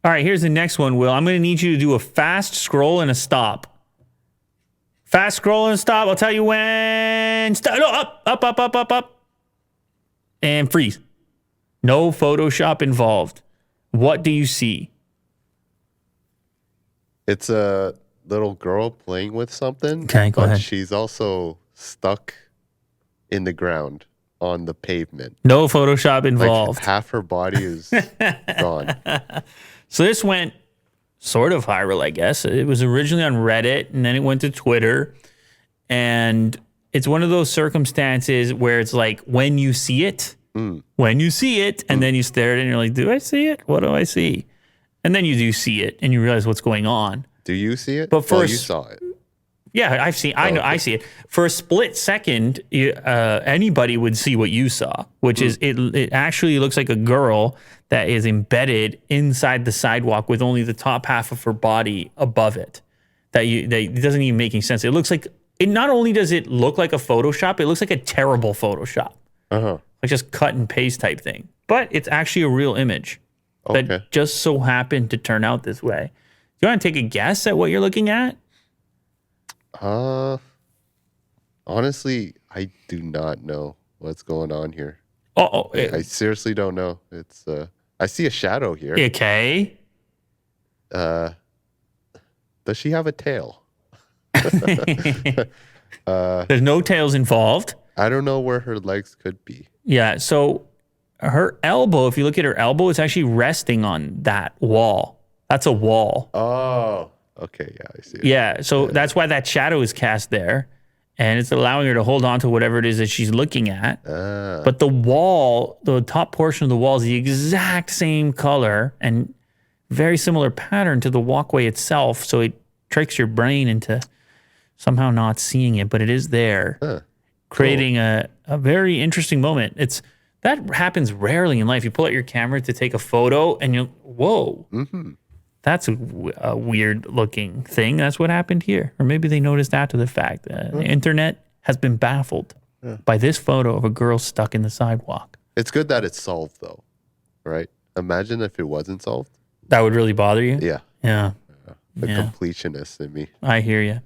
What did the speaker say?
All right, here's the next one, Will. I'm going to need you to do a fast scroll and a stop. Fast scroll and stop. I'll tell you when. Stop. No, up. And freeze. No Photoshop involved. What do you see? It's a little girl playing with something. Okay, go ahead. She's also stuck in the ground on the pavement. No Photoshop involved. Like half her body is gone. So this went sort of viral, I guess. It was originally on Reddit, and then it went to Twitter. And it's one of those circumstances where it's like when you see it, and then you stare at it and you're like, do I see it? What do I see? And then you do see it and you realize what's going on. Do you see it? But first, you saw it. Yeah, I've seen. I know. I see it. For a split second, anybody would see what you saw, which is it actually looks like a girl that is embedded inside the sidewalk with only the top half of her body above it. That it doesn't even make any sense. It looks like it. Not only does it look like a Photoshop, it looks like a terrible Photoshop, like just cut and paste type thing. But it's actually a real image that just so happened to turn out this way. Do you want to take a guess at what you're looking at? Honestly, I do not know what's going on here. I seriously don't know. It's I see a shadow here. Okay. Does she have a tail? There's no tails involved. I don't know where her legs could be. Yeah, so her elbow, if you look at her elbow, it's actually resting on that wall. That's a wall. Oh. Okay, yeah, I see it. Yeah, so that's why that shadow is cast there. And it's allowing her to hold on to whatever it is that she's looking at. But the wall, the top portion of the wall is the exact same color and very similar pattern to the walkway itself. So it tricks your brain into somehow not seeing it, but it is there, creating a very interesting moment. That happens rarely in life. You pull out your camera to take a photo and you're, whoa. That's a weird looking thing. That's what happened here. Or maybe they noticed after the fact. The internet has been baffled by this photo of a girl stuck in the sidewalk. It's good that it's solved, though, right? Imagine if it wasn't solved. That would really bother you? Yeah. Yeah. The completionist in me. I hear you.